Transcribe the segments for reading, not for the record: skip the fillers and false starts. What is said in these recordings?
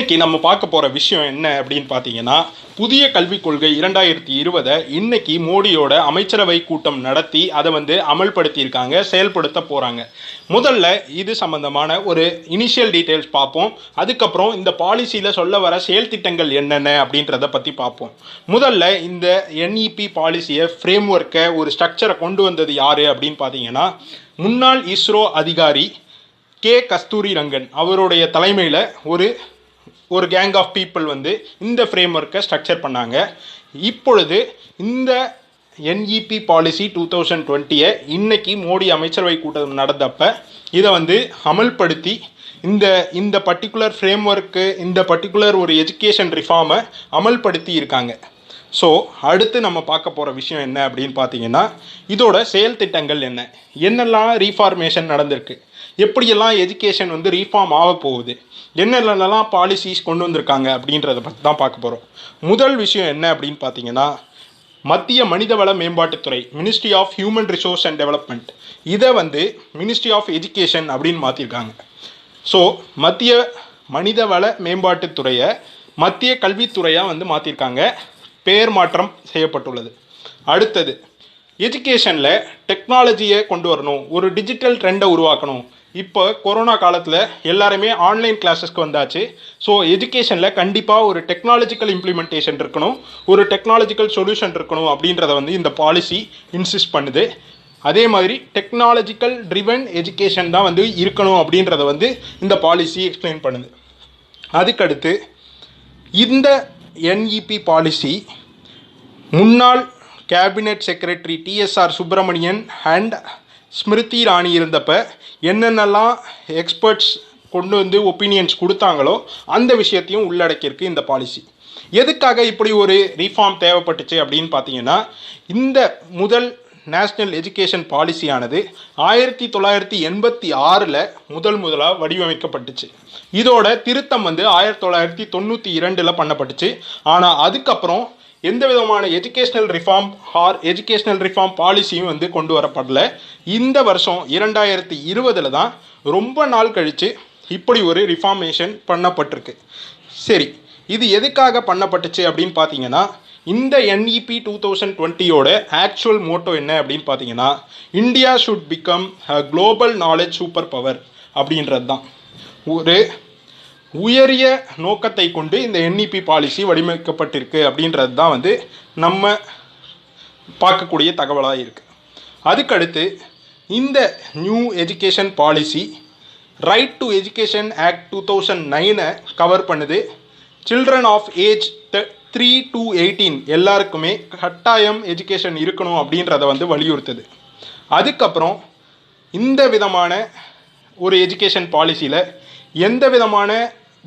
இன்னைக்கு நம்ம பார்க்க போகிற விஷயம் என்ன அப்படின்னு பார்த்தீங்கன்னா, புதிய கல்விக் கொள்கை 2020 இன்னைக்கு மோடியோட அமைச்சரவை கூட்டம் நடத்தி அதை அமல்படுத்தியிருக்காங்க, செயல்படுத்த போகிறாங்க. முதல்ல இது சம்பந்தமான ஒரு இனிஷியல் டீட்டெயில்ஸ் பார்ப்போம். அதுக்கப்புறம் இந்த பாலிசியில் சொல்ல வர செயல் திட்டங்கள் என்னென்ன அப்படின்றத பற்றி பார்ப்போம். முதல்ல இந்த NEP பாலிசியை ஃப்ரேம் ஒர்க்கை ஒரு ஸ்ட்ரக்சரை கொண்டு வந்தது யார் அப்படின்னு பார்த்தீங்கன்னா, முன்னாள் இஸ்ரோ அதிகாரி கஸ்தூரி ரங்கன் அவருடைய தலைமையில் ஒரு கேங் ஆஃப் பீப்புள் இந்த ஃப்ரேம் ஒர்க்கை ஸ்ட்ரக்சர் பண்ணாங்க. இப்பொழுது இந்த NEP பாலிசி 2020 இன்னைக்கு மோடி அமைச்சரவை கூட்டம் நடந்தப்ப இதை அமல்படுத்தி இந்த பர்டிகுலர் ஃப்ரேம் ஒர்க்கு, இந்த பர்டிகுலர் ஒரு எஜுகேஷன் ரிஃபார்மை அமல்படுத்தி இருக்காங்க. ஸோ அடுத்து நம்ம பார்க்க போகிற விஷயம் என்ன அப்படின்னு பார்த்தீங்கன்னா, இதோட செயல் திட்டங்கள் என்னெல்லாம் ரீஃபார்மேஷன் நடந்திருக்கு, எப்படியெல்லாம் எஜுகேஷன் ரீஃபார்ம் ஆக போகுது, என்னென்னலாம் பாலிசிஸ் கொண்டு வந்திருக்காங்க அப்படின்றத பற்றி தான் பார்க்க போகிறோம். முதல் விஷயம் என்ன அப்படின்னு பார்த்தீங்கன்னா, மத்திய மனிதவள மேம்பாட்டுத்துறை, ministry of human resource and development, இதை மினிஸ்ட்ரி ஆஃப் எஜுகேஷன் அப்படின்னு மாற்றிருக்காங்க. ஸோ மத்திய மனிதவள மேம்பாட்டுத்துறையை மத்திய கல்வித்துறையாக மாற்றிருக்காங்க, பெயர் மாற்றம் செய்யப்பட்டுள்ளது. அடுத்தது, எஜுகேஷனில் டெக்னாலஜியை கொண்டு வரணும், ஒரு டிஜிட்டல் ட்ரெண்டை உருவாக்கணும். இப்போ கொரோனா காலத்தில் எல்லாருமே ஆன்லைன் கிளாஸஸ்க்கு வந்தாச்சு. ஸோ எஜுகேஷனில் கண்டிப்பாக ஒரு டெக்னாலஜிக்கல் இம்ப்ளிமெண்டேஷன் இருக்கணும், ஒரு டெக்னாலஜிக்கல் சொல்யூஷன் இருக்கணும் அப்படின்றத இந்த பாலிசி இன்சிஸ்ட் பண்ணுது. அதே மாதிரி டெக்னாலஜிக்கல் ட்ரிவன் எஜுகேஷன் தான் இருக்கணும் அப்படின்றத இந்த பாலிசி எக்ஸ்பிளைன் பண்ணுது. அதுக்கடுத்து இந்த NEP பாலிசி முன்னாள் cabinet secretary TSR Subramanian and Smriti Irani இருந்தப்ப என்னென்னலாம் எக்ஸ்பர்ட்ஸ் கொண்டு ஒப்பீனியன்ஸ் கொடுத்தாங்களோ அந்த விஷயத்தையும் உள்ளடக்கியிருக்கு இந்த பாலிசி. எதுக்காக இப்படி ஒரு ரீஃபார்ம் தேவைப்பட்டுச்சு அப்படின்னு பார்த்தீங்கன்னா, இந்த முதல் நேஷ்னல் எஜுகேஷன் பாலிசியானது 1986 முதலாக வடிவமைக்கப்பட்டுச்சு. இதோட திருத்தம் 1992 பண்ணப்பட்டுச்சு. ஆனால் அதுக்கப்புறம் எந்த விதமான எஜுகேஷ்னல் ரிஃபார்ம் பாலிசியும் கொண்டு வரப்படல. இந்த வருஷம் 2020 தான் ரொம்ப நாள் கழித்து இப்படி ஒரு ரிஃபார்மேஷன் பண்ணப்பட்டிருக்கு. சரி, இது எதுக்காக பண்ணப்பட்டுச்சு அப்படின்னு பார்த்தீங்கன்னா, இந்த NEP 2020யோட ஆக்சுவல் மோட்டோ என்ன அப்படின்னு பார்த்தீங்கன்னா, India should become a global knowledge super power அப்படின்றது தான். ஒரு உயரிய நோக்கத்தை கொண்டு இந்த NEP பாலிசி வடிவமைக்கப்பட்டிருக்கு அப்படின்றது தான் நம்ம பார்க்கக்கூடிய தகவலாக இருக்குது. அதுக்கடுத்து இந்த new education policy right to education act 2009 cover பண்ணுது. சில்ட்ரன் ஆஃப் ஏஜ் 3 to 18 எல்லாருக்குமே கட்டாயம் எஜுகேஷன் இருக்கணும் அப்படின்றத வலியுறுத்துது. அதுக்கப்புறம் இந்த விதமான ஒரு எஜுகேஷன் பாலிசியில் எந்த விதமான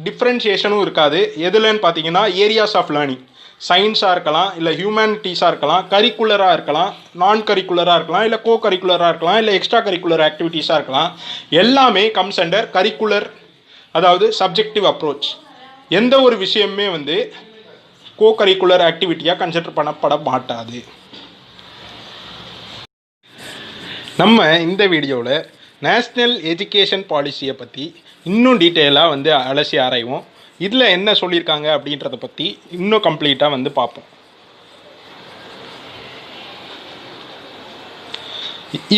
டிஃப்ரென்ஷியேஷனும் இருக்காது. எதுலன்னு பார்த்தீங்கன்னா, ஏரியாஸ் ஆஃப் லேர்னிங், சயின்ஸாக இருக்கலாம், இல்லை ஹியூமனிட்டிஸாக இருக்கலாம், கரிக்குலராக இருக்கலாம், நான் கரிக்குலராக இருக்கலாம், இல்லை கோ கரிக்குலராக இருக்கலாம், இல்லை எக்ஸ்ட்ரா கரிக்குலர் ஆக்டிவிட்டீஸாக இருக்கலாம், எல்லாமே கம்ஸ் அண்டர் கரிக்குலர், அதாவது சப்ஜெக்டிவ் அப்ரோச். எந்த ஒரு விஷயமே கோ கரிக்குலர் ஆக்டிவிட்டியாக கன்சிடர் பண்ணப்பட மாட்டாது. நம்ம இந்த வீடியோவில் நேஷ்னல் எஜுகேஷன் பாலிசியை பற்றி இன்னும் டீட்டெயிலாக அலசி ஆராய்வோம். இதில் என்ன சொல்லியிருக்காங்க அப்படின்றத பற்றி இன்னும் கம்ப்ளீட்டாக பார்ப்போம்.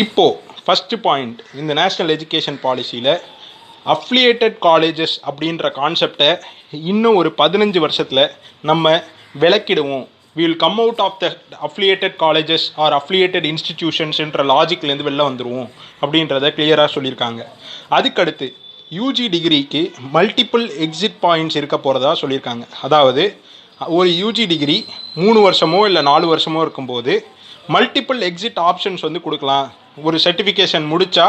இப்போது ஃபஸ்ட்டு பாயிண்ட், இந்த நேஷ்னல் எஜுகேஷன் பாலிசியில் அஃபிலியேட்டட் காலேஜஸ் அப்படின்ற கான்செப்டை இன்னும் ஒரு 15 வருஷத்தில் நம்ம விளக்கிடுவோம். we will come out of the affiliated colleges or affiliated institutions என்ற லாஜிக்லேருந்து வெளில வந்துடுவோம் அப்படின்றத கிளியராக சொல்லியிருக்காங்க. அதுக்கடுத்து UG டிகிரிக்கு மல்டிபிள் எக்ஸிட் பாயிண்ட்ஸ் இருக்க போகிறதா சொல்லியிருக்காங்க. அதாவது ஒரு UG டிகிரி 3 வருஷமோ இல்லை 4 வருஷமோ இருக்கும்போது மல்டிபிள் எக்ஸிட் ஆப்ஷன்ஸ் கொடுக்கலாம். ஒரு சர்டிஃபிகேஷன் முடித்தா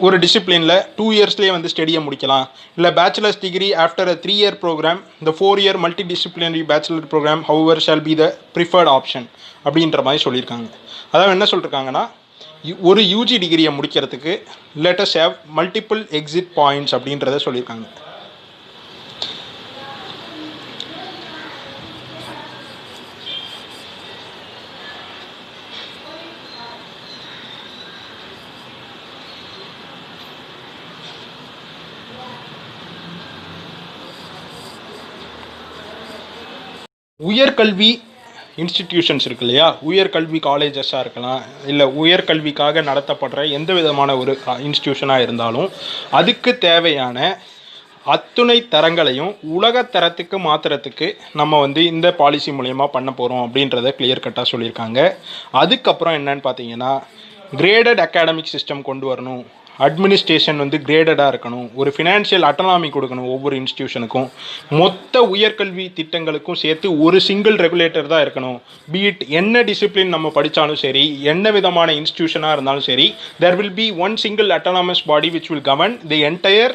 ஒரு டிசிப்ளினில் 2 இயர்ஸ்லேயே ஸ்டடியை முடிக்கலாம். இல்லை bachelors degree after a 3 year programme, இந்த 4 year multidisciplinary bachelor programme however shall be the preferred option அப்படின்ற மாதிரி சொல்லியிருக்காங்க. அதாவது என்ன சொல்லியிருக்காங்கன்னா, ஒரு UG டிகிரியை முடிக்கிறதுக்கு let us have multiple exit points அப்படின்றத சொல்லியிருக்காங்க. உயர்கல்வி இன்ஸ்டிடியூஷன்ஸ் இருக்கு இல்லையா, உயர்கல்வி காலேஜஸாக இருக்கலாம், இல்லை உயர்கல்விக்காக நடத்தப்படுற எந்த விதமான ஒரு இன்ஸ்டிடியூஷனாக இருந்தாலும் அதுக்கு தேவையான அத்துணை தரங்களையும் உலக தரத்துக்கு மாற்றுறதுக்கு நம்ம வந்து இந்த பாலிசி மூலயமா பண்ண போகிறோம் அப்படின்றத கிளியர் கட்டாக சொல்லியிருக்காங்க. அதுக்கப்புறம் என்னன்னு பார்த்தீங்கன்னா, கிரேடட் அகாடமிக் சிஸ்டம் கொண்டு வரணும், அட்மினிஸ்ட்ரேஷன் வந்து கிரேடடாக இருக்கணும், ஒரு ஃபினான்ஷியல் அட்டானமி கொடுக்கணும் ஒவ்வொரு இன்ஸ்டிடியூஷனுக்கும், மொத்த உயர்கல்வி திட்டங்களுக்கும் சேர்த்து ஒரு சிங்கிள் ரெகுலேட்டர் தான் இருக்கணும். பீட் என்ன டிசிப்ளின் நம்ம படித்தாலும் சரி, என்ன விதமான இன்ஸ்டிடியூஷனாக இருந்தாலும் சரி, there will be one single autonomous body which will govern the entire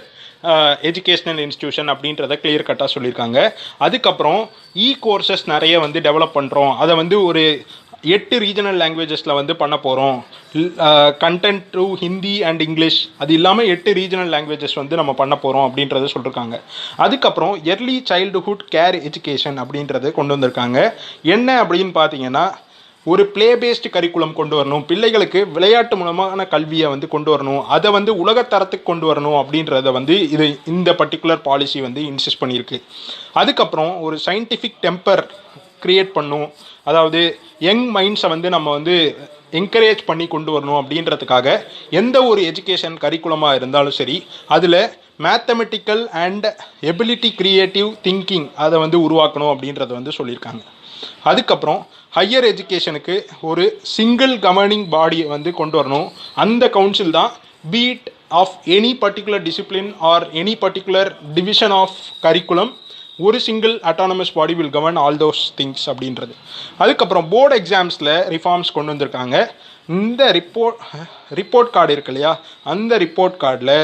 educational institution அப்படின்றத கிளியர் கட்டாக சொல்லியிருக்காங்க. அதுக்கப்புறம் கோர்சஸ் நிறைய வந்து டெவலப் பண்ணுறோம், அதை வந்து ஒரு 8 ரீஜனல் லாங்குவேஜஸில் வந்து பண்ண போகிறோம். Content to Hindi and English, அது இல்லாமல் 8 ரீஜனல் லாங்குவேஜஸ் வந்து நம்ம பண்ண போகிறோம் அப்படின்றத சொல்லியிருக்காங்க. அதுக்கப்புறம் எர்லி சைல்டுஹுட் கேர் எஜுகேஷன் அப்படின்றத கொண்டு வந்திருக்காங்க. என்ன அப்படின்னு பார்த்தீங்கன்னா, ஒரு ப்ளே பேஸ்டு கரிக்குலம் கொண்டு வரணும், பிள்ளைகளுக்கு விளையாட்டு மூலமான கல்வியை வந்து கொண்டு வரணும், அதை வந்து உலகத்தரத்துக்கு கொண்டு வரணும் அப்படின்றத வந்து இந்த பர்டிகுலர் பாலிசி வந்து இன்சிஸ்ட் பண்ணியிருக்கு. அதுக்கப்புறம் ஒரு சயின்டிஃபிக் டெம்பர் க்ரியேட் பண்ணும், அதாவது யங் மைண்ட்ஸை வந்து நம்ம வந்து என்கரேஜ் பண்ணி கொண்டு வரணும் அப்படின்றதுக்காக எந்த ஒரு எஜுகேஷன் கரிக்குலமாக இருந்தாலும் சரி அதில் mathematical and ability creative thinking அதை வந்து உருவாக்கணும் அப்படின்றத வந்து சொல்லியிருக்காங்க. அதுக்கப்புறம் ஹையர் எஜுகேஷனுக்கு ஒரு சிங்கிள் கவர்னிங் பாடியை வந்து கொண்டு வரணும். அந்த கவுன்சில் தான் பீட் of any particular discipline or any particular division of curriculum, ஒரு single autonomous body will govern all those things அப்படின்றது. அதுக்கப்புறம் போர்டு எக்ஸாம்ஸில் ரிஃபார்ம்ஸ் கொண்டு வந்திருக்காங்க. இந்த ரிப்போர்ட் கார்டு இருக்கு இல்லையா, அந்த ரிப்போர்ட் கார்டில்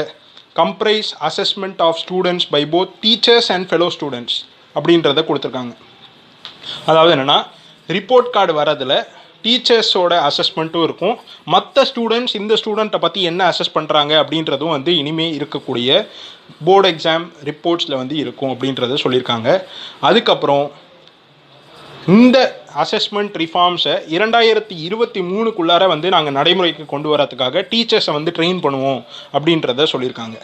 comprise assessment of students by both teachers and fellow students அப்படின்றத கொடுத்துருக்காங்க. அதாவது என்னென்னா, ரிப்போர்ட் கார்டு வரதில் டீச்சர்ஸோட அசஸ்மெண்ட்டும் இருக்கும், மற்ற ஸ்டூடெண்ட்ஸ் இந்த ஸ்டூடெண்ட்டை பற்றி என்ன அசஸ் பண்ணுறாங்க அப்படின்றதும் வந்து இனிமேல் இருக்கக்கூடிய போர்டு எக்ஸாம் ரிப்போர்ட்ஸில் வந்து இருக்கும் அப்படின்றத சொல்லியிருக்காங்க. அதுக்கப்புறம் இந்த அசஸ்மெண்ட் ரிஃபார்ம்ஸை 2023க்குள்ளார வந்து நாங்கள் நடைமுறைக்கு கொண்டு வரதுக்காக டீச்சர்ஸை வந்து ட்ரெயின் பண்ணுவோம் அப்படின்றத சொல்லியிருக்காங்க.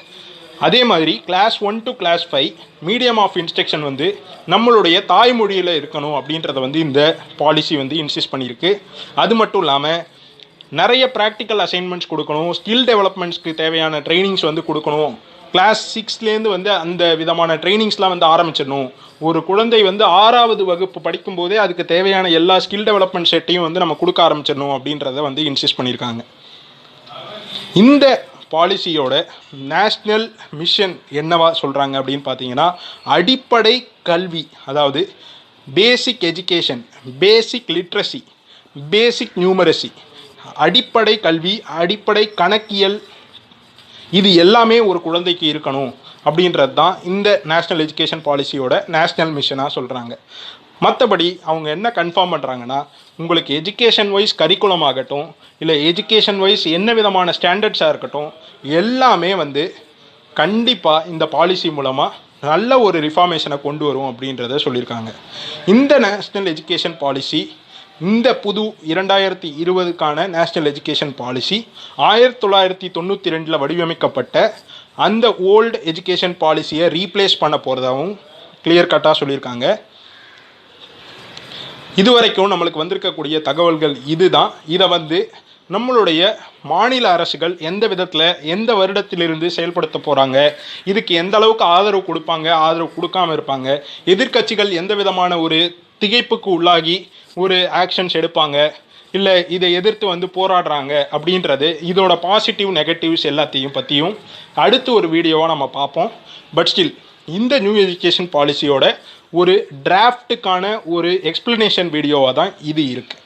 அதே மாதிரி class 1 to class 5 medium of instruction வந்து நம்மளுடைய தாய்மொழியில் இருக்கணும் அப்படின்றத வந்து இந்த பாலிசி வந்து இன்சிஸ்ட் பண்ணியிருக்கு. அது மட்டும் இல்லாமல் நிறைய ப்ராக்டிக்கல் அசைன்மெண்ட்ஸ் கொடுக்கணும், ஸ்கில் டெவலப்மெண்ட்ஸ்க்கு தேவையான ட்ரைனிங்ஸ் வந்து கொடுக்கணும். கிளாஸ் 6லேருந்து வந்து அந்த விதமான ட்ரைனிங்ஸ்லாம் வந்து ஆரம்பிச்சிடணும். ஒரு குழந்தை வந்து 6வது வகுப்பு படிக்கும்போதே அதுக்கு தேவையான எல்லா ஸ்கில் டெவலப்மெண்ட் செட்டையும் வந்து நம்ம கொடுக்க ஆரம்பிச்சிடணும் அப்படின்றத வந்து இன்சிஸ்ட் பண்ணியிருக்காங்க. இந்த பாலிசியோட நேஷ்னல் மிஷன் என்னவா சொல்கிறாங்க அப்படின்னு பார்த்தீங்கன்னா, அடிப்படை கல்வி, அதாவது பேசிக் எஜுகேஷன், பேசிக் லிட்ரஸி, பேசிக் நியூமரசி, அடிப்படை கல்வி, அடிப்படை கணக்கியல், இது எல்லாமே ஒரு குழந்தைக்கு இருக்கணும் அப்படின்றது தான் இந்த நேஷ்னல் எஜுகேஷன் பாலிசியோட நேஷ்னல் மிஷனாக சொல்கிறாங்க. மற்றபடி அவங்க என்ன கன்ஃபார்ம் பண்ணுறாங்கன்னா, உங்களுக்கு எஜுகேஷன் வைஸ் கரிக்குலம் ஆகட்டும், இல்லை எஜுகேஷன் வைஸ் என்ன விதமான ஸ்டாண்டர்ட்ஸாக இருக்கட்டும், எல்லாமே வந்து கண்டிப்பாக இந்த பாலிசி மூலமாக நல்ல ஒரு ரிஃபார்மேஷனை கொண்டு வரும் அப்படின்றத சொல்லியிருக்காங்க. இந்த நேஷ்னல் எஜுகேஷன் பாலிசி, இந்த புது 2020க்கான நேஷ்னல் எஜுகேஷன் பாலிசி 1992 வடிவமைக்கப்பட்ட அந்த ஓல்டு எஜுகேஷன் பாலிசியை ரீப்ளேஸ் பண்ண போகிறதாகவும் கிளியர் கட்டாக சொல்லியிருக்காங்க. இதுவரைக்கும் நம்மளுக்கு வந்திருக்கக்கூடிய தகவல்கள் இதுதான். இதை வந்து நம்மளுடைய மாநில அரசுகள் எந்த விதத்தில் எந்த வருடத்திலிருந்து செயல்படுத்த போகிறாங்க, இதுக்கு எந்த அளவுக்கு ஆதரவு கொடுப்பாங்க, ஆதரவு கொடுக்காமல் இருப்பாங்க, எதிர்க்கட்சிகள் எந்த விதமான ஒரு திகைப்புக்கு உள்ளாகி ஒரு ஆக்ஷன்ஸ் எடுப்பாங்க, இல்லை இதை எதிர்த்து வந்து போராடுறாங்க அப்படின்றது, இதோட பாசிட்டிவ் நெகட்டிவ்ஸ் எல்லாத்தையும் பற்றியும் அடுத்து ஒரு வீடியோவாக நம்ம பார்ப்போம். பட் ஸ்டில் இந்த நியூ எஜுகேஷன் பாலிசியோட ஒரு டிராஃப்ட்டுக்கான ஒரு எக்ஸ்பிளனேஷன் வீடியோவாக தான் இது இருக்குது.